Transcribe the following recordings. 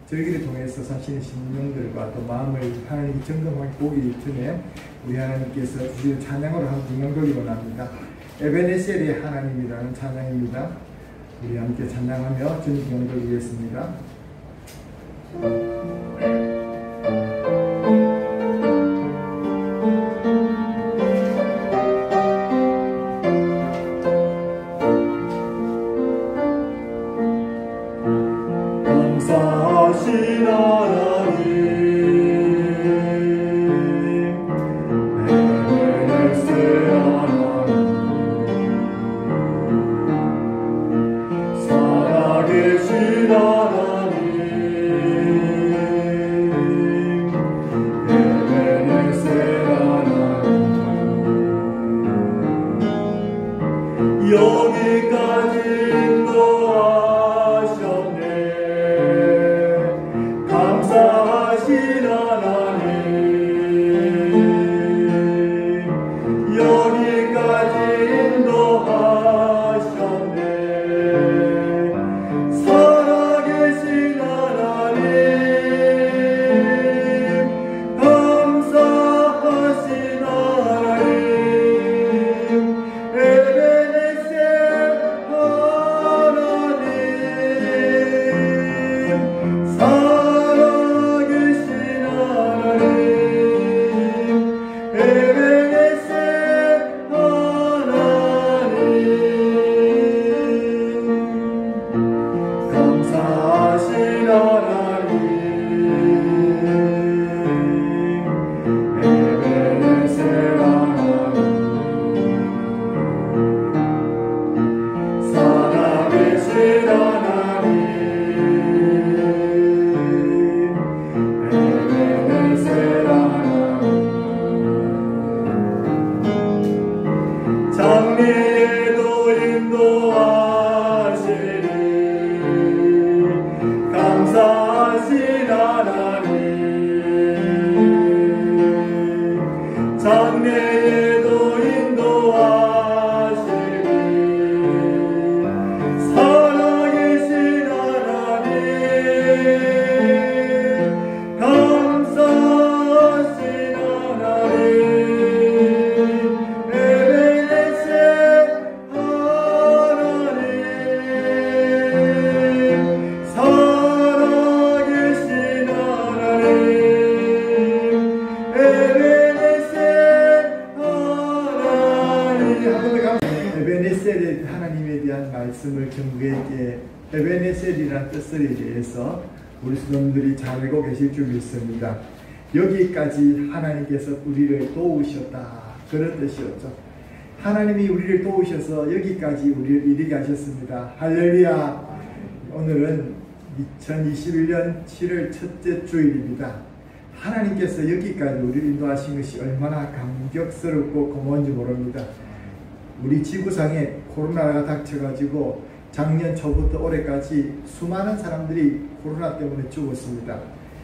절기를 통해서 사시는 심령들과 또 마음을 하나님께 점검하게 보기 전에 우리 하나님께서 주시는 찬양으로 한 분명 돌리고 납니다. 에베네셀의 하나님이라는 찬양입니다. 우리 함께 찬양하며 전경 돌리겠습니다. 감사하신 하나님 에베네셀 하나님 살아계신 하나님 에베네셀 하나님 여기까지 감사하신 하나님 여기까지 인도하셨네 살아계신 하나님 감사하신 하나님 에베네셀 장래에도 인도하시니 감사하신 하나님 장래에도 인도하시니 살아계신 하나님 감사하신 에베네셀의 하나님에 대한 말씀을 전부에게 에베네셀이라는 뜻에 대해서 우리 수동들이 잘 알고 계실 줄 믿습니다. 여기까지 하나님께서 우리를 도우셨다 그런 뜻이었죠. 하나님이 우리를 도우셔서 여기까지 우리를 이르게 하셨습니다. 할렐루야. 오늘은 2021년 7월 첫째 주일입니다. 하나님께서 여기까지 우리를 인도하신 것이 얼마나 감격스럽고 고마운지 모릅니다. 우리 지구상에 코로나가 닥쳐가지고 작년 초부터 올해까지 수많은 사람들이 코로나 때문에 죽었습니다.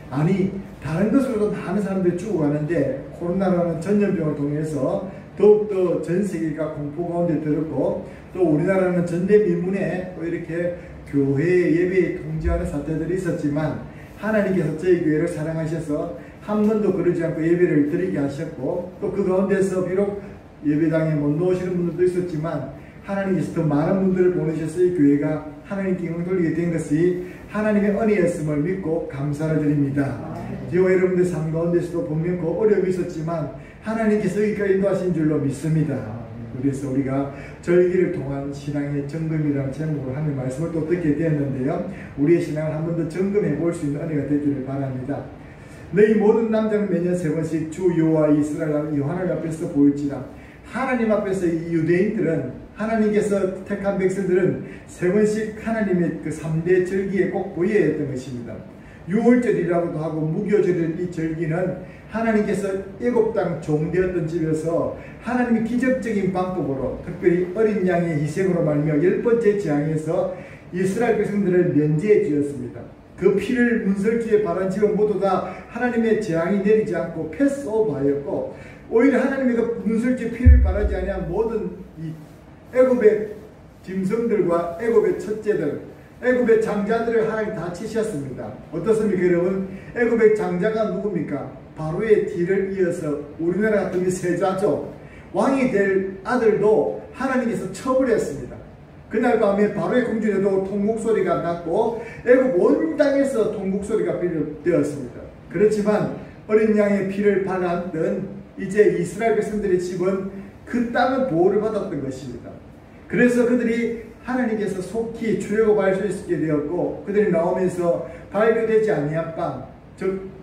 아니 다른 것으로도 많은 사람들이 죽어가는데 코로나라는 전염병을 통해서 더욱더 전 세계가 공포 가운데 들었고 또 우리나라는 전대미문에 또 이렇게 교회 예배 통제하는 사태들이 있었지만 하나님께서 저희 교회를 사랑하셔서 한 번도 그러지 않고 예배를 드리게 하셨고 또 그 가운데서 비록 예배당에 못 나오시는 분들도 있었지만 하나님께서 더 많은 분들을 보내셔서 이 교회가 하나님께 영광 돌리게 된 것이 하나님의 은혜였음을 믿고 감사를 드립니다. 저와 여러분들 삶 가운데서도 분명히 어려움이 있었지만 하나님께서 여기까지 인도하신 줄로 믿습니다. 그래서 우리가 절기를 통한 신앙의 점검이라는 제목으로 하나님의 말씀을 또 듣게 되었는데요. 우리의 신앙을 한 번 더 점검해 볼 수 있는 은혜가 되기를 바랍니다. 너희 모든 남자는 매년 3번씩 주 여호와 이스라엘 하나님 앞에서 보일지라. 하나님 앞에서 이 유대인들은 하나님께서 택한 백성들은 3번씩 하나님의 그 3대 절기에 꼭 보여야 했던 것입니다. 유월절이라고도 하고 무교절인 이 절기는 하나님께서 애굽 땅 종되었던 집에서 하나님이 기적적인 방법으로 특별히 어린 양의 희생으로 말미암아 10번째 재앙에서 이스라엘 백성들을 면제해 주었습니다. 그 피를 문설주에 바른 집은 모두 다 하나님의 재앙이 내리지 않고 패스오버하였고 오히려 하나님의 그 문설주에 피를 바르지 아니한 모든 이 애굽의 짐승들과 애굽의 첫째들 애굽의 장자들을 하나님 다 치셨습니다. 어떻습니까 여러분? 애굽의 장자가 누굽니까? 바로의 뒤를 이어서 우리나라 같은 세자죠. 왕이 될 아들도 하나님께서 처벌했습니다. 그날 밤에 바로의 궁전에도 통곡소리가 났고 애굽 온 땅에서 통곡소리가 비롯되었습니다. 그렇지만 어린 양의 피를 발랐던 이제 이스라엘 백성들의 집은 그 땅은 보호를 받았던 것입니다. 그래서 그들이 하나님께서 속히 출애굽할 수 있게 되었고 그들이 나오면서 발교되지 아니한 빵, 즉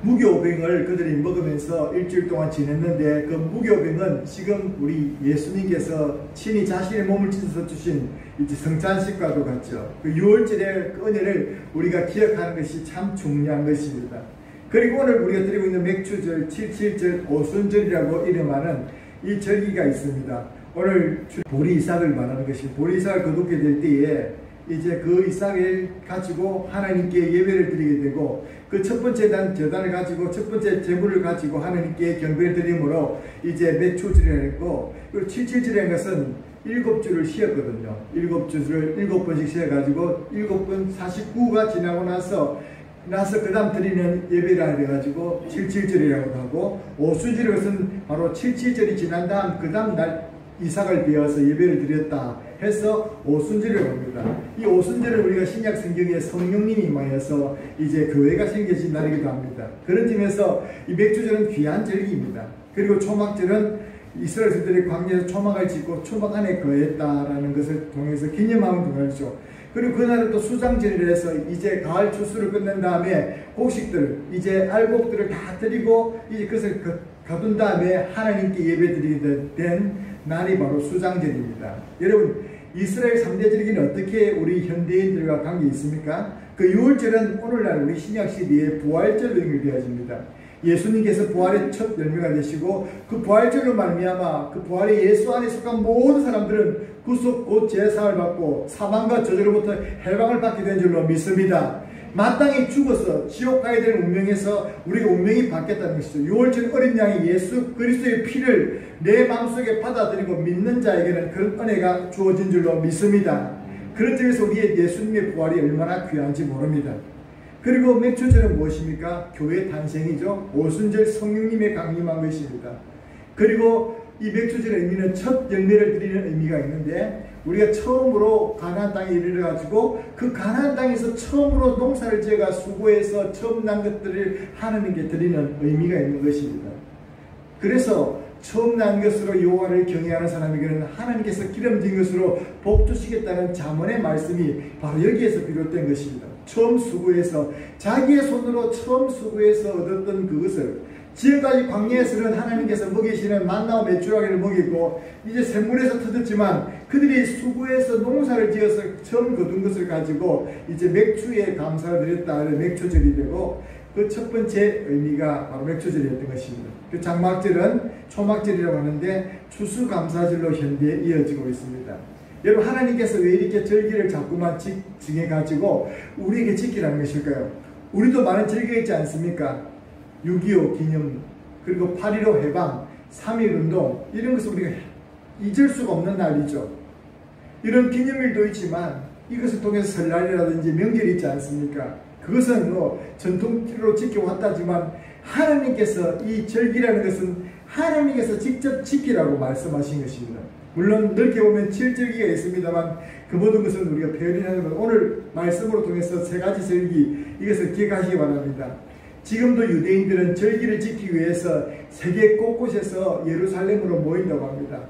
무교병을 그들이 먹으면서 일주일 동안 지냈는데 그 무교병은 지금 우리 예수님께서 친히 자신의 몸을 찢어서 주신 이제 성찬식과도 같죠. 그 6월절의 그 은혜를 우리가 기억하는 것이 참 중요한 것입니다. 그리고 오늘 우리가 드리고 있는 맥추절, 77절, 오순절이라고 이름하는 이 절기가 있습니다. 오늘 보리 이삭을 말하는 것이 보리 이삭을 거두게 될 때에 이제 그 이삭을 가지고 하나님께 예배를 드리게 되고 그 첫 번째 제단을 가지고 첫 번째 제물을 가지고 하나님께 경배를 드림으로 이제 맥추절이라고 했고 그리고 77절이라는 것은 7주를 쉬었거든요. 7주를 7번씩 쉬어가지고 7번 49가 지나고 나서 그 다음 드리는 예배라 해가지고 77절이라고 하고 오순절의 것은 바로 77절이 지난 다음 그 다음 날 이삭을 베어서 예배를 드렸다 해서 오순절이라고 합니다. 이 오순절을 우리가 신약 성경에 성령님이 임하여서 이제 교회가 생겨진 날이기도 합니다. 그런 점에서 이 맥주절은 귀한 절기입니다. 그리고 초막절은 이스라엘 사람들이 광야에서 초막을 짓고 초막 안에 거했다라는 것을 통해서 기념하는 동안이죠. 그리고 그날은 또 수장절이라 해서 이제 가을 추수를 끝낸 다음에 곡식들, 이제 알곡들을 다 드리고 이제 그것을 가둔 다음에 하나님께 예배드리게 된 날이 바로 수장절입니다. 여러분 이스라엘 3대 절기는 어떻게 우리 현대인들과 관계 있습니까? 그 6월절은 오늘날 우리 신약시대의 부활절로 연결되어집니다. 예수님께서 부활의 첫 열매가 되시고 그 부활절로 말미암아 그 부활의 예수 안에 속한 모든 사람들은 구속 곧 제사를 받고 사망과 저주로부터 해방을 받게 된 줄로 믿습니다. 마땅히 죽어서 지옥 가야 될 운명에서 우리가 운명이 바뀌었다는 것이죠. 6월절 어린 양이 예수 그리스도의 피를 내 마음속에 받아들이고 믿는 자에게는 그런 은혜가 주어진 줄로 믿습니다. 그런 점에서 우리의 예수님의 부활이 얼마나 귀한지 모릅니다. 그리고 맥주절은 무엇입니까? 교회 탄생이죠. 오순절 성령님의 강림한 것입니다. 그리고 이 맥주절의 의미는 첫 열매를 드리는 의미가 있는데 우리가 처음으로 가나안 땅에 이르러가지고 그 가나안 땅에서 처음으로 농사를 지어가 수고해서 처음 난 것들을 하나님께 드리는 의미가 있는 것입니다. 그래서 처음 난 것으로 여호와를 경외하는 사람에게는 하나님께서 기름진 것으로 복 주시겠다는 잠언의 말씀이 바로 여기에서 비롯된 것입니다. 처음 수고해서 자기의 손으로 처음 수고해서 얻었던 그것을 지금까지 광야에서는 하나님께서 먹이시는 만나와 메추라기를 먹이고 이제 샘물에서 터졌지만 그들이 수고해서 농사를 지어서 처음 거둔 것을 가지고 이제 맥주에 감사를 드렸다. 맥주절이 되고 그 첫 번째 의미가 바로 맥주절이었던 것입니다. 그 장막절은 초막절이라고 하는데 추수감사절로 현대에 이어지고 있습니다. 여러분 하나님께서 왜 이렇게 절기를 자꾸만 정해가지고 우리에게 지키라는 것일까요? 우리도 많은 절기가 있지 않습니까? 6.25 기념, 그리고 8.15 해방, 3.1운동 이런 것을 우리가 잊을 수가 없는 날이죠. 이런 기념일도 있지만 이것을 통해서 설날이라든지 명절이 있지 않습니까? 그것은 전통으로 지켜왔다지만 하나님께서 이 절기라는 것은 하나님께서 직접 지키라고 말씀하신 것입니다. 물론 넓게 보면 7절기가 있습니다만 그 모든 것은 우리가 배열이라는 것 오늘 말씀으로 통해서 세 가지 절기 이것을 기억하시기 바랍니다. 지금도 유대인들은 절기를 지키기 위해서 세계 곳곳에서 예루살렘으로 모인다고 합니다.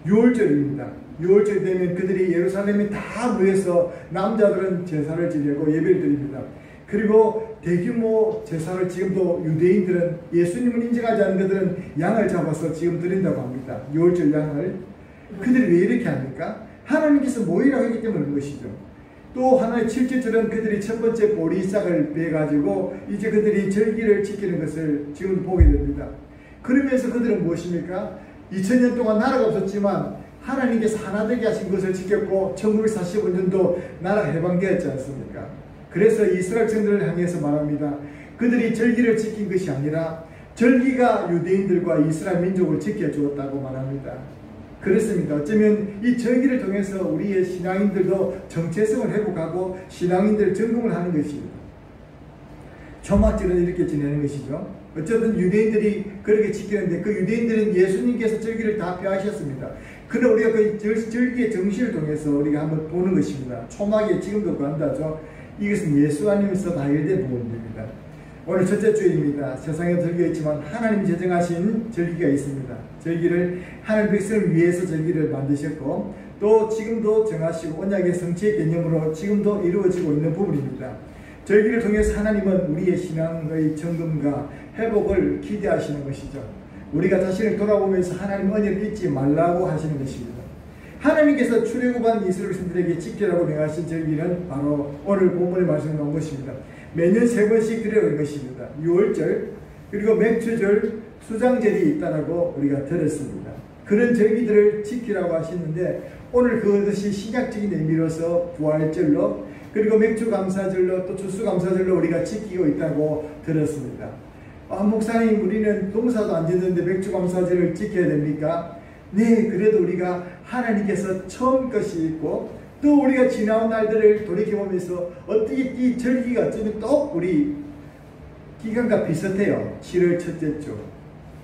6월절입니다. 6월절 되면 그들이 예루살렘에 다 모여서 남자들은 제사를 지내고 예배를 드립니다. 그리고 대규모 제사를 지금도 유대인들은 예수님을 인정하지 않는 그들은 양을 잡아서 지금 드린다고 합니다. 6월절 양을. 그들이 왜 이렇게 합니까? 하나님께서 모이라고 했기 때문에 그런 것이죠. 또 하나의 7절은 그들이 첫 번째 보리싹을 베가지고 이제 그들이 절기를 지키는 것을 지금 보게 됩니다. 그러면서 그들은 무엇입니까? 2000년 동안 나라가 없었지만 하나님께서 하나 되게 하신 것을 지켰고 1945년도 나라 해방되었지 않습니까? 그래서 이스라엘 백성들을 향해서 말합니다. 그들이 절기를 지킨 것이 아니라 절기가 유대인들과 이스라엘 민족을 지켜주었다고 말합니다. 그렇습니다. 어쩌면 이 절기를 통해서 우리의 신앙인들도 정체성을 회복하고 신앙인들 점검을 하는 것입니다. 초막절은 이렇게 지내는 것이죠. 어쨌든 유대인들이 그렇게 지키는데 그 유대인들은 예수님께서 절기를 다 폐하셨습니다. 그러나 우리가 그 절기의 정신을 통해서 우리가 한번 보는 것입니다. 초막에 지금도 간다죠. 이것은 예수 안에서 발견된 부분입니다. 오늘 첫째 주일입니다. 세상에 절기가 있지만 하나님 제정하신 절기가 있습니다. 절기를 하나님 백성을 위해서 절기를 만드셨고 또 지금도 정하시고 언약의 성취의 개념으로 지금도 이루어지고 있는 부분입니다. 절기를 통해서 하나님은 우리의 신앙의 점검과 회복을 기대하시는 것이죠. 우리가 자신을 돌아보면서 하나님 은혜를 잊지 말라고 하시는 것입니다. 하나님께서 출애굽한 이스라엘 백성들에게 지키라고 명하신 절기는 바로 오늘 본문의 말씀에 나온 것입니다. 매년 3번씩 드려야 것입니다. 유월절, 그리고 맥주절, 수장절이 있다고 우리가 들었습니다. 그런 절기들을 지키라고 하시는데 오늘 그것이 신약적인 의미로서 부활절로 그리고 맥주감사절로 또 추수감사절로 우리가 지키고 있다고 들었습니다. 목사님 우리는 농사도 안 짓는데 맥주감사절을 지켜야 됩니까? 네, 그래도 우리가 하나님께서 처음 것이 있고 또 우리가 지나온 날들을 돌이켜보면서 어떻게 이 절기가 어쩌면 또 우리 기간과 비슷해요. 7월 첫째 주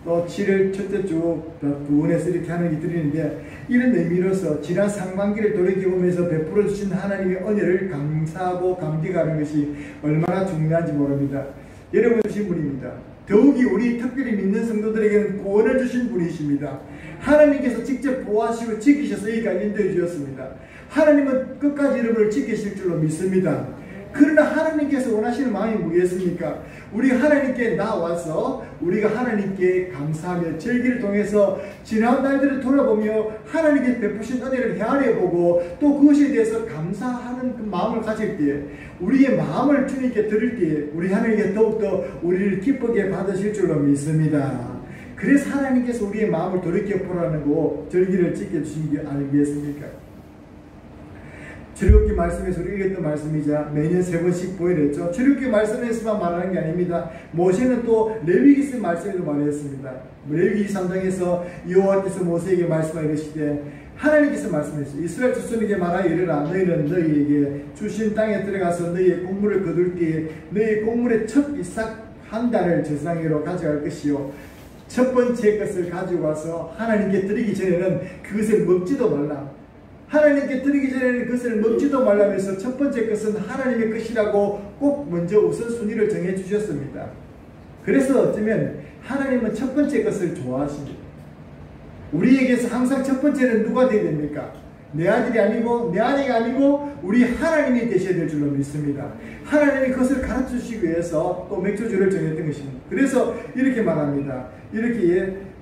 또 7월 첫째 주 부원에서 이렇게 하는 게 드리는데 이런 의미로서 지난 상반기를 돌이켜보면서 베풀어 주신 하나님의 은혜를 감사하고 감격하는 것이 얼마나 중요한지 모릅니다. 여러분 주신 분입니다. 더욱이 우리 특별히 믿는 성도들에게는 구원을 주신 분이십니다. 하나님께서 직접 보호하시고 지키셔서 여기까지 인도해 주셨습니다. 하나님은 끝까지 여러분을 지키실 줄로 믿습니다. 그러나 하나님께서 원하시는 마음이 뭐겠습니까? 우리 하나님께 나와서 우리가 하나님께 감사하며 절기를 통해서 지난 날들을 돌아보며 하나님께 베푸신 은혜를 헤아려보고 또 그것에 대해서 감사하는 그 마음을 가질 때에 우리의 마음을 주님께 드릴 때에 우리 하나님께 더욱더 우리를 기쁘게 받으실 줄로 믿습니다. 그래서 하나님께서 우리의 마음을 돌이켜보라는 거 절기를 지켜주신 게 아니겠습니까? 출애굽기 말씀에서 우리 읽었던 말씀이자 매년 3번씩 보여냈죠. 출애굽기 말씀에서만 말하는 게 아닙니다. 모세는 또 레위기서 말씀에도 말했습니다. 레위기 3장에서 여호와께서 모세에게 말씀하시되 하나님께서 말씀하셨어요. 이스라엘 자손에게 말하여 이르라. 너희는 너희에게 주신 땅에 들어가서 너희의 곡물을 거둘 때에 너희의 곡물의 첫 이삭 한 달을 제사장으로 가져갈 것이요 첫 번째 것을 가지고 와서 하나님께 드리기 전에는 그것을 먹지도 말라. 하나님께 드리기 전에는 그것을 먹지도 말라면서 첫 번째 것은 하나님의 것이라고 꼭 먼저 우선순위를 정해 주셨습니다. 그래서 어쩌면 하나님은 첫 번째 것을 좋아하십니다. 우리에게서 항상 첫 번째는 누가 되어야 됩니까? 내 아들이 아니고 내 아내가 아니고 우리 하나님이 되셔야 될 줄로 믿습니다. 하나님이 그것을 가르쳐 주시기 위해서 또 맥주주를 정했던 것입니다. 그래서 이렇게 말합니다. 이렇게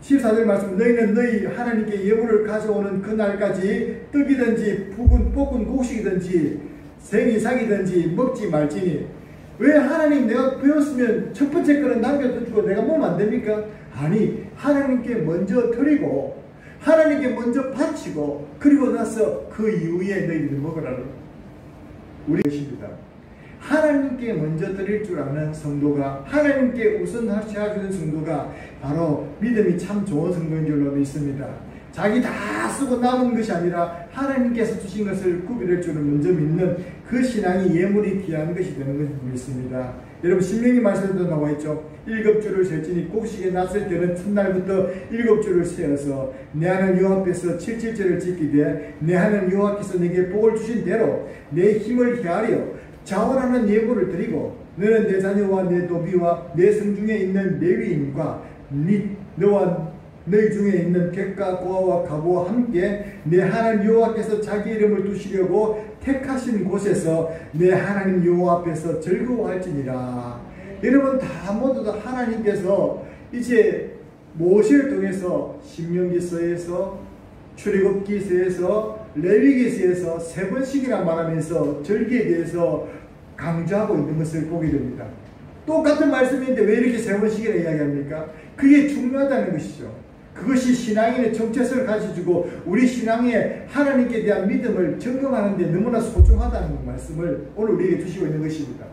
14절 말씀 너희는 너희 하나님께 예물을 가져오는 그날까지 떡이든지 볶은 곡식이든지 생이삭이든지 먹지 말지니 왜 하나님 내가 배웠으면 첫 번째 거는 남겨두고 내가 먹으면 안 됩니까? 아니 하나님께 먼저 드리고 하나님께 먼저 바치고 그리고 나서 그 이후에 너희들이 먹으라는 우리 것입니다. 하나님께 먼저 드릴 줄 아는 성도가 하나님께 우선하시는 성도가 바로 믿음이 참 좋은 성도인 줄로 믿습니다. 자기 다 쓰고 남은 것이 아니라 하나님께서 주신 것을 구별할 줄을 먼저 믿는 그 신앙이 예물이 귀한 것이 되는 것을 믿습니다. 여러분 신명기 말씀에도 나와 있죠. 7주를 셀지니 곡식에 났을 때는 첫날부터 7주를 세어서 내 하나님 여호와 앞에서 77절을 지키되 내 하나님 여호와께서 내게 복을 주신 대로 내 힘을 헤아려 자원하는 예물을 드리고 너는 내 자녀와 내 노비와 내 성중에 있는 레위인과 너와 너희 중에 있는 객과 고아와 가부와 함께 내 하나님 여호와께서 자기 이름을 두시려고 택하신 곳에서 내 하나님 여호와 앞에서 즐거워할지니라. 여러분 다 모두 다 하나님께서 이제 모세를 통해서 신명기서에서 출애굽기서에서 레위기서에서 3번씩이나 말하면서 절기에 대해서 강조하고 있는 것을 보게 됩니다. 똑같은 말씀인데 왜 이렇게 3번씩이나 이야기합니까? 그게 중요하다는 것이죠. 그것이 신앙인의 정체성을 가르쳐주고 우리 신앙의 하나님께 대한 믿음을 점검하는 데 너무나 소중하다는 말씀을 오늘 우리에게 주시고 있는 것입니다.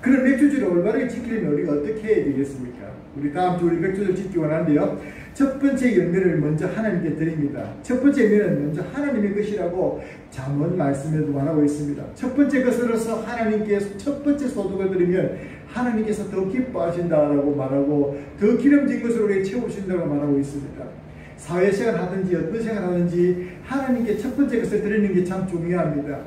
그런 맥주주를 올바르게 지키려면 우리가 어떻게 해야 되겠습니까? 우리 다음 주 우리 맥주주를 지키기 원하는데요. 첫 번째 열매를 먼저 하나님께 드립니다. 첫 번째 열매는 먼저 하나님의 것이라고 잠언 말씀에도 말하고 있습니다. 첫 번째 것으로서 하나님께 첫 번째 소득을 드리면 하나님께서 더 기뻐하신다라고 말하고 더 기름진 것으로 우리에게 채우신다고 말하고 있습니다. 사회생활 하든지 어떤 생활 하든지 하나님께 첫 번째 것을 드리는 게 참 중요합니다.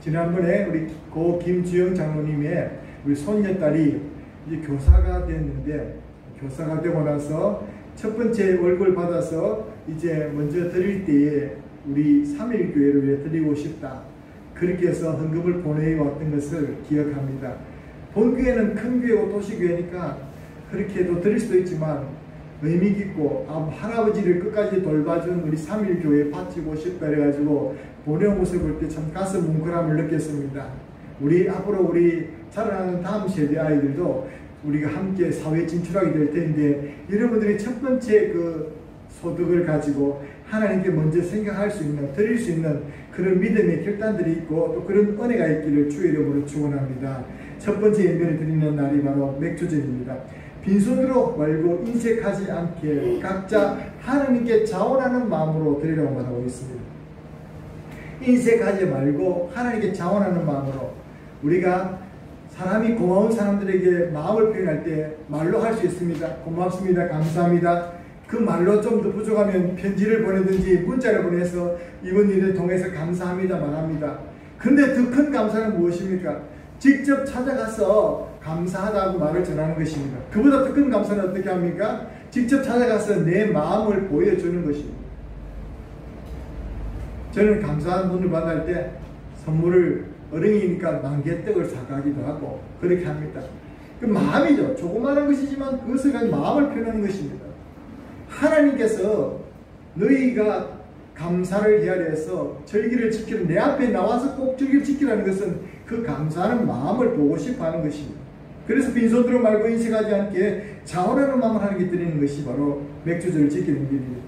지난번에 우리 고 김주영 장로님의 우리 손녀딸이 이제 교사가 됐는데, 교사가 되고 나서 첫 번째 월급을 받아서 이제 먼저 드릴 때에 우리 3.1교회를 위해 드리고 싶다, 그렇게 해서 헌금을 보내왔던 것을 기억합니다. 본교회는 큰 교회고 도시교회니까 그렇게 해도 드릴 수도 있지만 의미 깊고 할아버지를 끝까지 돌봐준 우리 3.1교회에 바치고 싶다 그래가지고 보내온 모습을 볼 때 참 가슴 뭉클함을 느꼈습니다. 앞으로 우리 자라나는 다음 세대 아이들도 우리가 함께 사회에 진출하게 될 텐데, 여러분들이 첫 번째 그 소득을 가지고 하나님께 먼저 생각할 수 있는, 드릴 수 있는 그런 믿음의 결단들이 있고 또 그런 은혜가 있기를 주의 이름으로 축원합니다. 첫 번째 예배를 드리는 날이 바로 맥주전입니다. 빈손으로 말고 인색하지 않게 각자 하나님께 자원하는 마음으로 드리라고 말하고 있습니다. 인색하지 말고 하나님께 자원하는 마음으로, 우리가 사람이 고마운 사람들에게 마음을 표현할 때 말로 할 수 있습니다. 고맙습니다, 감사합니다. 그 말로 좀 더 부족하면 편지를 보내든지 문자를 보내서 이번 일을 통해서 감사합니다 말합니다. 근데 더 큰 감사는 무엇입니까? 직접 찾아가서 감사하다고 말을 전하는 것입니다. 그보다 더 큰 감사는 어떻게 합니까? 직접 찾아가서 내 마음을 보여주는 것입니다. 저는 감사한 분을 만날 때 선물을 어른이니까 만개떡을 사가기도 하고 그렇게 합니다. 그 마음이죠. 조그마한 것이지만 그것을 가지고 마음을 표현하는 것입니다. 하나님께서 너희가 감사를 해야 해서 절기를 지키는, 내 앞에 나와서 꼭 절기를 지키라는 것은 그 감사하는 마음을 보고 싶어 하는 것입니다. 그래서 빈손으로 말고 인색하지 않게 자원하는 마음을 하나님께 드리는 것이 바로 맥주절을 지키는 길입니다.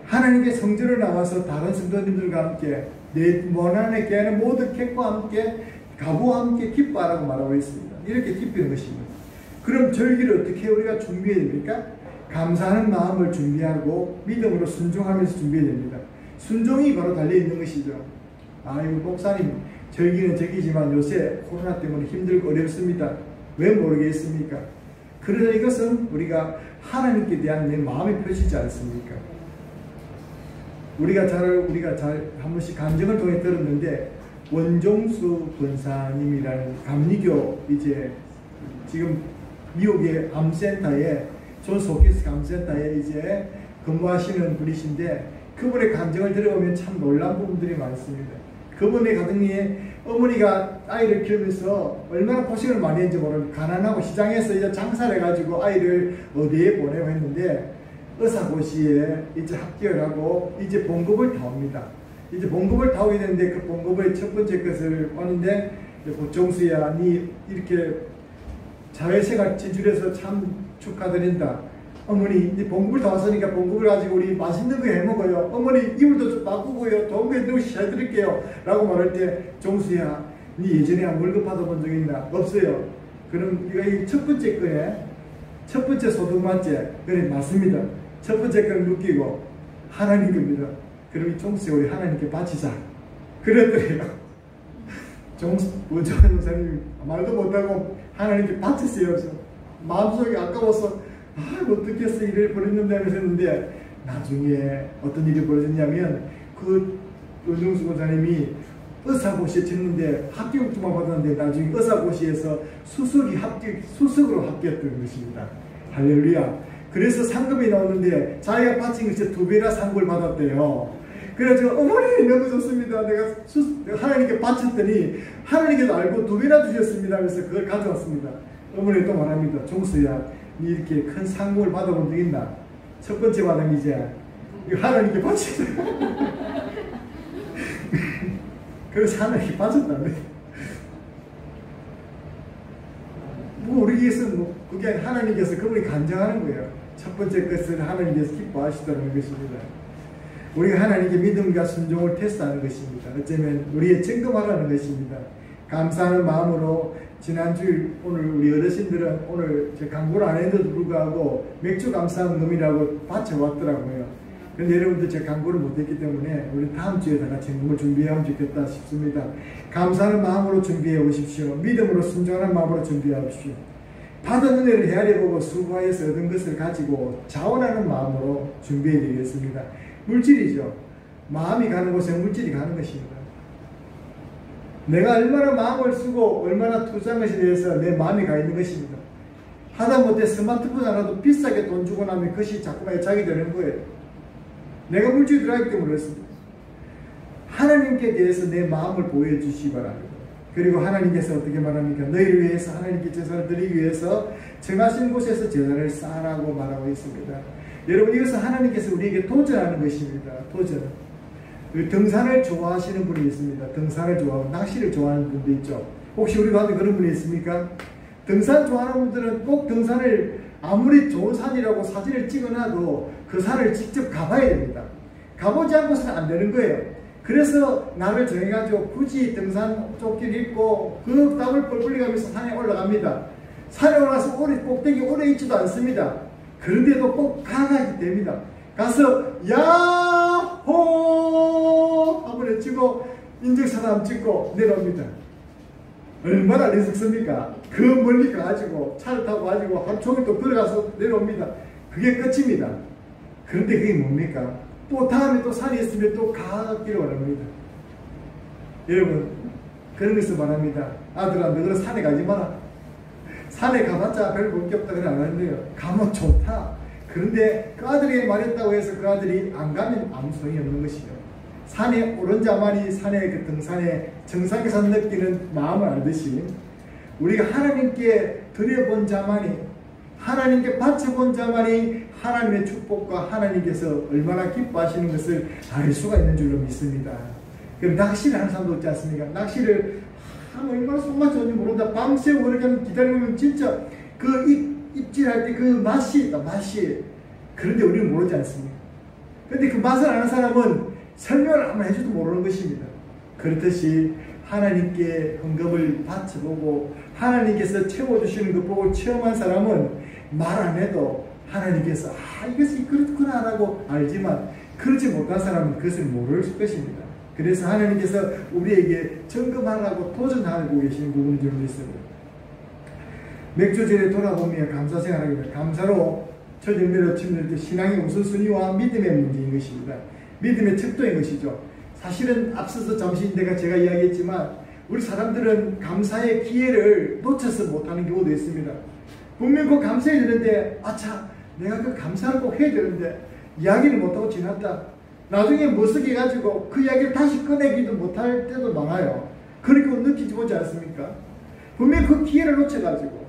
하나님께 성전을 나와서 다른 성도님들과 함께 내 원한에 깨는 모든 객과 함께 가부와 함께 기뻐하라고 말하고 있습니다. 이렇게 기쁘는 것입니다. 그럼 절기를 어떻게 우리가 준비해야 됩니까? 감사하는 마음을 준비하고 믿음으로 순종하면서 준비해야 됩니다. 순종이 바로 달려있는 것이죠. 아이고 목사님, 절기는 절기지만 요새 코로나 때문에 힘들고 어렵습니다. 왜 모르겠습니까? 그러나 이것은 우리가 하나님께 대한 내 마음이 펴지지 않습니까? 우리가 잘 한 번씩 간증을 통해 들었는데, 원종수 권사님이라는 감리교, 이제 지금 미국의 암센터에, 존스 홉킨스 암센터에 이제 근무하시는 분이신데, 그분의 간증을 들어보면 참 놀란 부분들이 많습니다. 그분의 가정에 어머니가 아이를 키우면서 얼마나 고생을 많이 했는지 모르는, 가난하고 시장에서 이제 장사를 해가지고 아이를 어디에 보내고 했는데, 의사고시에 이제 합격을 하고 이제 봉급을 타옵니다. 이제 봉급을 타오게 되는데, 그 봉급의 첫 번째 것을 오는데, 정수야, 니 이렇게 사회생활 진출해서 참 축하드린다. 어머니 이제 봉급을 타왔으니까 봉급을 가지고 우리 맛있는 거 해먹어요. 어머니 이불도 좀 바꾸고요. 좋은 거 해드리고 해드릴게요. 라고 말할 때, 정수야, 니 예전에 월급 받아본 적 있나? 없어요. 그럼 이거 첫 번째 거에 첫 번째 소득 맞지? 그래 맞습니다. 첫 번째 거를 느끼고 하나님 겁니다. 그럼 이 종수에 우리 하나님께 바치자. 그랬더래요. 원정환 목사님이 말도 못하고 하나님께 바쳤어요. 마음속에 아까워서 어떻게 해서 일을 벌였는데 하면서 했는데, 나중에 어떤 일이 벌어졌냐면, 그 원정수 목사님이 의사고시에 쳤는데 합격증만 받았는데, 나중에 의사고시에서 수석으로 합격했던 것입니다. 할렐루야. 그래서 상금이 나오는데 자기가 바친 것이 2배나 상금을 받았대요. 그래가지고 어머니 너무 좋습니다. 내가 하나님께 바쳤더니 하나님께도 알고 2배나 주셨습니다. 그래서 그걸 가져왔습니다. 어머니 또 말합니다. 종수야, 니 이렇게 큰 상금을 받아본 적 있나? 첫 번째 받은 이제 하나님께 바치자. 그래서 하나님께 바쳤다네. 우리에서 그게 하나님께서 그분이 간증하는 거예요. 첫 번째 것을 하나님께서 기뻐하시다는 것입니다. 우리가 하나님께 믿음과 순종을 테스트하는 것입니다. 어쩌면 우리의 증거하라는 것입니다. 감사하는 마음으로 지난주일 오늘 우리 어르신들은 오늘 제 광고를 안 했는데도 불구하고 맥주 감사헌금이라고 바쳐왔더라고요. 근데 여러분들 제가 광고를 못했기 때문에 우리 다음 주에다가 헌금을 준비하면 좋겠다 싶습니다. 감사하는 마음으로 준비해 오십시오. 믿음으로 순종하는 마음으로 준비해 오십시오. 받은 은혜를 헤아려 보고 수고하여서 얻은 것을 가지고 자원하는 마음으로 준비해 드리겠습니다. 물질이죠. 마음이 가는 곳에 물질이 가는 것입니다. 내가 얼마나 마음을 쓰고 얼마나 투자한 것에 대해서 내 마음이 가 있는 것입니다. 하다못해 스마트폰 하나도 비싸게 돈 주고 나면 그것이 자꾸만 애착이 되는 거예요. 내가 물질이 들어가기 때문에 그렇습니다. 하나님께 대해서 내 마음을 보여주시기 바랍니다. 그리고 하나님께서 어떻게 말합니까? 너희를 위해서 하나님께 제사를 드리기 위해서 정하신 곳에서 제사를 쌓으라고 말하고 있습니다. 여러분, 이것은 하나님께서 우리에게 도전하는 것입니다. 도전. 등산을 좋아하시는 분이 있습니다. 등산을 좋아하고 낚시를 좋아하는 분도 있죠. 혹시 우리 가운데 그런 분이 있습니까? 등산 좋아하는 분들은 꼭 등산을 아무리 좋은 산이라고 사진을 찍어놔도 그 산을 직접 가봐야 됩니다. 가보지 않고서는 안 되는 거예요. 그래서 날을 정해가지고 굳이 등산 조끼를 입고 그 땀을 뻘뻘 가면서 산에 올라갑니다. 산에 올라가서 꼭대기 오래 있지도 않습니다. 그런데도 꼭 가야 됩니다. 가서 야호 한번 외치고 인증사진 한번 찍고 내려옵니다. 얼마나 리스크입니까? 그 멀리 가가지고 차를 타고 가지고 하루 종일 또 걸어가서 내려옵니다. 그게 끝입니다. 그런데 그게 뭡니까? 또 다음에 또 산이 있으면 또 가기를 원합니다. 여러분, 그런 것을 말합니다. 아들아, 너는 산에 가지 마라. 산에 가봤자 별 볼 게 없다 그래 안 하는데요. 가면 좋다. 그런데 그 아들에게 말했다고 해서 그 아들이 안 가면 아무 소용이 없는 것이죠. 산에 오른 자만이 산의 그 등산의 정상에서 느끼는 마음을 알듯이 우리가 하나님께 드려본 자만이, 하나님께 바쳐본 자만이 하나님의 축복과 하나님께서 얼마나 기뻐하시는 것을 알 수가 있는 줄로 믿습니다. 그럼 낚시를 하는 사람도 있지 않습니까? 낚시를 얼마나 손맛 좋은지 모른다. 밤새고 그렇게 기다리면 진짜 그 입질할 때 그 맛이 있다. 맛이. 그런데 우리는 모르지 않습니까? 그런데 그 맛을 아는 사람은 설명을 한번 해줘도 모르는 것입니다. 그렇듯이 하나님께 헌금을 바쳐보고 하나님께서 채워주시는 것 보고 체험한 사람은 말 안 해도 하나님께서 이것이 그렇구나 라고 알지만 그렇지 못한 사람은 그것을 모를 것입니다. 그래서 하나님께서 우리에게 점검하라고 도전하고 계시는 부분이 좀 있습니다. 맥주절에 돌아보며 감사 생활하기를 감사로 처절대로 치는 신앙의 우선순위와 믿음의 문제인 것입니다. 믿음의 척도인 것이죠. 사실은 앞서서 잠시 제가 이야기했지만 우리 사람들은 감사의 기회를 놓쳐서 못하는 경우도 있습니다. 분명 그 감사해야 되는데 아차 내가 그 감사를 꼭 해야 되는데 이야기를 못하고 지났다. 나중에 못쓰게 가지고 그 이야기를 다시 꺼내기도 못할 때도 많아요. 그렇게 느끼지 보지 않습니까? 분명 그 기회를 놓쳐가지고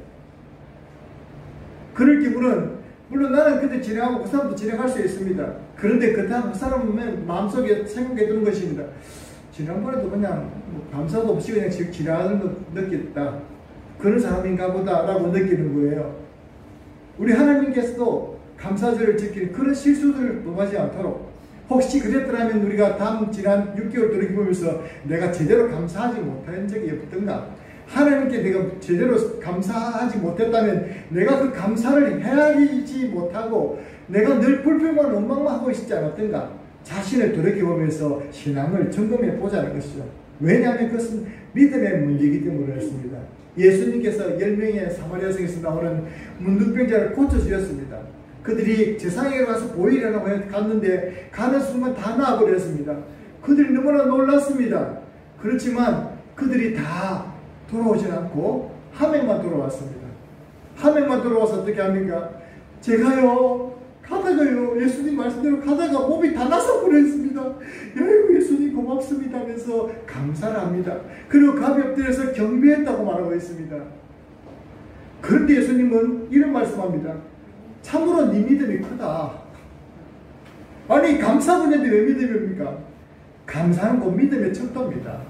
그럴 경우는 물론 나는 그때 진행하고 그 사람도 진행할 수 있습니다. 그런데 그 사람은 마음속에 생각해 두는 것입니다. 지난번에도 그냥 감사도 없이 그냥 지나가는 거 느꼈다. 그런 사람인가 보다 라고 느끼는 거예요. 우리 하나님께서도 감사절을 지키는 그런 실수들을 범하지 않도록 혹시 그랬더라면 우리가 지난 6개월 돌이켜보면서 내가 제대로 감사하지 못한 적이 없던가? 하나님께 내가 제대로 감사하지 못했다면 내가 그 감사를 헤아리지 못하고 내가 늘 불평만 원망만 하고 있지 않았던가? 자신을 돌이켜보면서 신앙을 점검해 보자는 것이죠. 왜냐하면 그것은 믿음의 문제이기 때문에 그렇습니다. 예수님께서 10명의 사마리아 성에서 나오는 문둥병자를 고쳐주셨습니다. 그들이 제사장에게 가서 보이려고 갔는데 가는 순간 다 나아버렸습니다. 그들이 너무나 놀랐습니다. 그렇지만 그들이 다 돌아오지 않고 한 명만 돌아왔습니다. 한 명만 돌아와서 어떻게 합니까? 제가요 가다가요 예수님 말씀대로 가다가 몸이 다 나서버렸습니다. 아이고 예수님 고맙습니다 하면서 감사를 합니다. 그리고 가볍들에서 경배했다고 말하고 있습니다. 그런데 예수님은 이런 말씀합니다. 참으로 네 믿음이 크다. 아니 감사분인데 왜 믿음입니까? 감사는 곧 믿음의 척도입니다.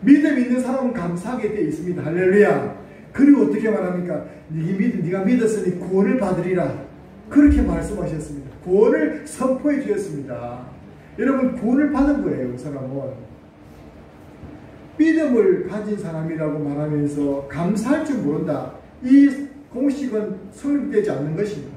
믿음 있는 사람은 감사하게 되어 있습니다. 할렐루야. 그리고 어떻게 말합니까? 네가 믿었으니 구원을 받으리라. 그렇게 말씀하셨습니다. 구원을 선포해 주셨습니다. 여러분 구원을 받은 거예요. 그 사람은. 믿음을 가진 사람이라고 말하면서 감사할 줄 모른다. 이 공식은 성립되지 않는 것입니다.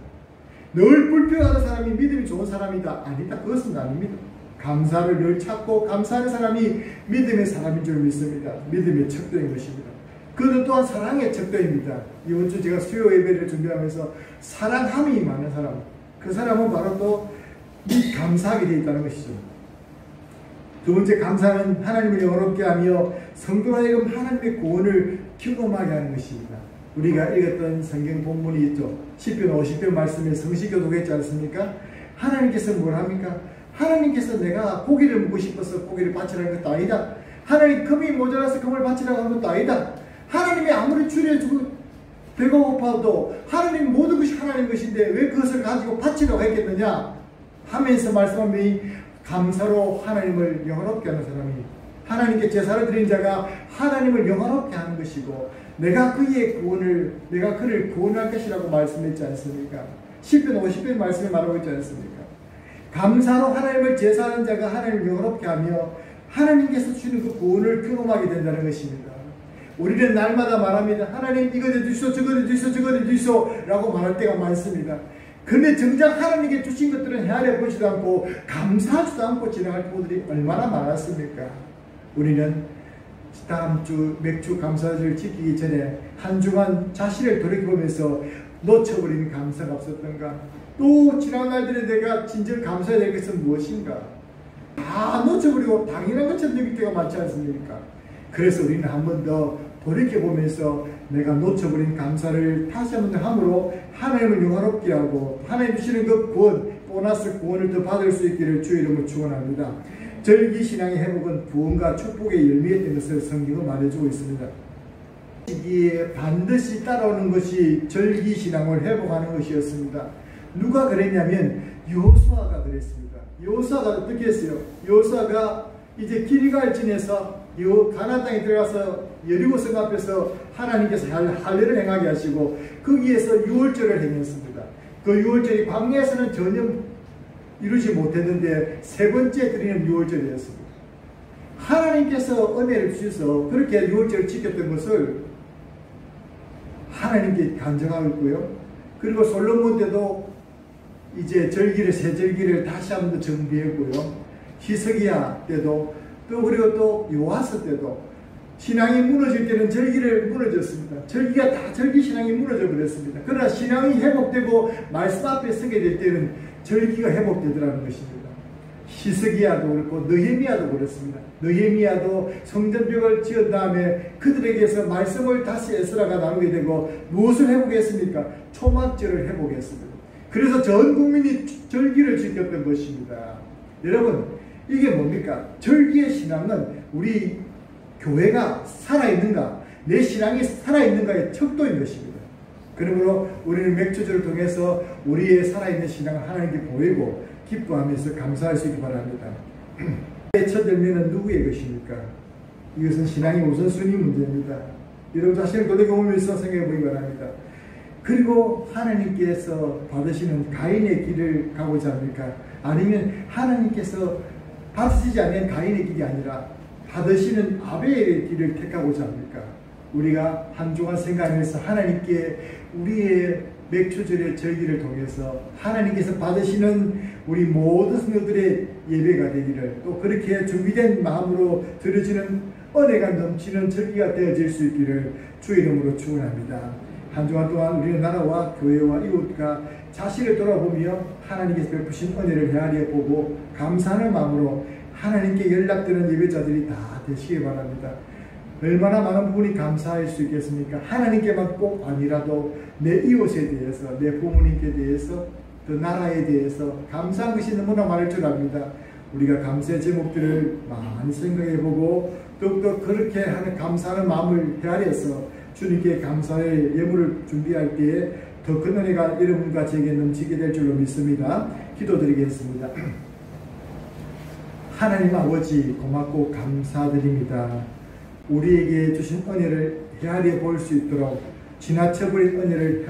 늘 불평하는 사람이 믿음이 좋은 사람이다. 아니다. 그것은 아닙니다. 감사를 늘 찾고 감사하는 사람이 믿음의 사람인 줄 믿습니다. 믿음의 척도인 것입니다. 그는 또한 사랑의 척도입니다. 이번 주 제가 수요 예배를 준비하면서 사랑함이 많은 사람, 그 사람은 바로 또 감사하게 되어 있다는 것이죠. 두 번째, 감사는 하나님을 영화롭게 하며 성도로 하여금 하나님의 구원을 경험하게 하는 것입니다. 우리가 읽었던 성경 본문이 있죠. 시편 50편 말씀에 성시교독했지 않습니까? 하나님께서 뭘 합니까? 하나님께서 내가 고기를 먹고 싶어서 고기를 바치라는 것도 아니다. 하나님 금이 모자라서 금을 바치라고 하는 것도 아니다. 하나님이 아무리 줄여주고 배가 고파도 하나님 모든 것이 하나님 것인데 왜 그것을 가지고 바치라고 했겠느냐 하면서 말씀하면 감사로 하나님을 영화롭게 하는 사람이, 하나님께 제사를 드린 자가 하나님을 영화롭게 하는 것이고 내가 그를 구원할 것이라고 말씀했지 않습니까? 시편 50편 말씀에 말하고 있지 않습니까? 감사로 하나님을 제사하는 자가 하나님을 영화롭게 하며 하나님께서 주시는 그 구원을 경험하게 된다는 것입니다. 우리는 날마다 말합니다. 하나님 이거 내주시오, 저거 내주시오, 저거 내주시오 라고 말할 때가 많습니다. 근데 정작 하나님께 주신 것들은 헤아려 보지도 않고 감사하지도 않고 지나갈 분들이 얼마나 많았습니까? 우리는 다음 주 맥주 감사절을 지키기 전에 한 주간 자신을 돌이켜보면서 놓쳐버린 감사가 없었던가? 또 지난 날들에 내가 진정 감사해야 될 것은 무엇인가? 다 놓쳐버리고 당연한 것처럼 느낄 때가 많지 않습니까? 그래서 우리는 한 번 더 돌이켜보면서 내가 놓쳐버린 감사를 다시 한 번 더 함으로 하나님을 영화롭게 하고 하나님 주시는 그 구원, 보너스 구원을 더 받을 수 있기를 주의 이름으로 축원합니다. 절기신앙의 회복은 구원과 축복의 열매였던 것을 성경은 말해주고 있습니다. 이게 반드시 따라오는 것이 절기신앙을 회복하는 것이었습니다. 누가 그랬냐면 여호수아가 그랬습니다. 여호수아가 어떻게 했어요? 여호수아가 이제 길갈진에서 가나안 땅에 들어가서 여리고성 앞에서 하나님께서 할례를 행하게 하시고 거기에서 유월절을 행했습니다. 그 유월절이 광야에서는 전혀 이루지 못했는데 세 번째 드리는 유월절이었습니다. 하나님께서 은혜를 주셔서 그렇게 유월절을 지켰던 것을 하나님께 간증하고 있고요. 그리고 솔로몬 때도 이제 새 절기를 다시 한 번 더 정비했고요. 히스기야 때도 또 그리고 또 요아스 때도 신앙이 무너질 때는 절기를 무너졌습니다. 절기가 다 절기 신앙이 무너져 버렸습니다. 그러나 신앙이 회복되고 말씀 앞에 서게 될 때는 절기가 회복되더라는 것입니다. 히스기야도 그렇고 느헤미야도 그렇습니다. 느헤미야도 성전벽을 지은 다음에 그들에게서 말씀을 다시 에스라가 나누게 되고 무엇을 회복했습니까? 초막절을 회복했습니다. 그래서 전 국민이 절기를 지켰던 것입니다. 여러분, 이게 뭡니까? 절기의 신앙은 우리 교회가 살아있는가, 내 신앙이 살아있는가의 척도인 것입니다. 그러므로 우리는 맥주절을 통해서 우리의 살아있는 신앙을 하나님께 보이고 기뻐하면서 감사할 수 있기 바랍니다. 첫 열매는 누구의 것입니까? 이것은 신앙의 우선순위 문제입니다. 여러분 자신을 돌이켜보면서 생각해 보기 바랍니다. 그리고 하나님께서 받으시는 가인의 길을 가고자 합니까? 아니면 하나님께서 받으시지 않는 가인의 길이 아니라 받으시는 아벨의 길을 택하고자 합니까? 우리가 한 주간 생각하면서 하나님께 우리의 맥주절의 절기를 통해서 하나님께서 받으시는 우리 모든 성도들의 예배가 되기를, 또 그렇게 준비된 마음으로 드려지는 은혜가 넘치는 절기가 되어질 수 있기를 주의 이름으로 축원합니다. 한 주간 동안 우리의 나라와 교회와 이웃과 자신을 돌아보며 하나님께서 베푸신 은혜를 헤아려 보고 감사하는 마음으로 하나님께 연락되는 예배자들이 다 되시기 바랍니다. 얼마나 많은 부분이 감사할 수 있겠습니까? 하나님께만 꼭 아니라도 내 이웃에 대해서, 내 부모님께 대해서, 또 나라에 대해서 감사한 것이 너무나 많을 줄 압니다. 우리가 감사의 제목들을 많이 생각해보고 더욱더 그렇게 하는 감사하는 마음을 헤아려서 주님께 감사의 예물을 준비할 때에 더 큰 은혜가 여러분과 제게 넘치게 될 줄로 믿습니다. 기도드리겠습니다. 하나님 아버지, 고맙고 감사드립니다. 우리에게 주신 은혜를 헤아려 볼 수 있도록, 지나쳐버린 은혜를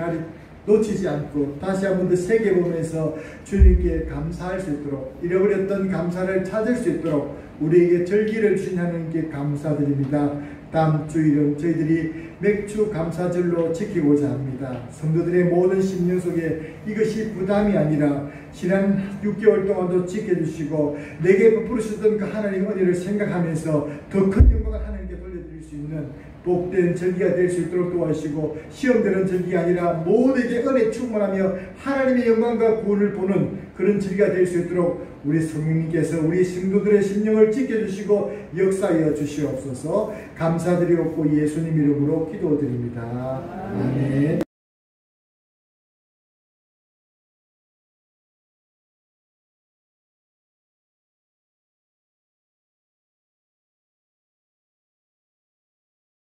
놓치지 않고 다시 한 번 더 새겨보면서 주님께 감사할 수 있도록, 잃어버렸던 감사를 찾을 수 있도록 우리에게 절기를 주신 하나님께 감사드립니다. 다음 주일은 저희들이 맥주 감사절로 지키고자 합니다. 성도들의 모든 심령 속에 이것이 부담이 아니라 지난 6개월 동안도 지켜주시고 내게 베풀으셨던 그 하나님의 은혜를 생각하면서 더 큰 영광을 하나님께 돌려드릴 수 있는 복된 절기가 될 수 있도록 도와주시고, 시험되는 절기가 아니라 모두에게 은혜 충만하며 하나님의 영광과 구원을 보는 그런 절기가 될 수 있도록 우리 성령님께서 우리 성도들의 심령을 지켜주시고 역사하여 주시옵소서. 감사드리옵고 예수님 이름으로 기도드립니다. 아멘.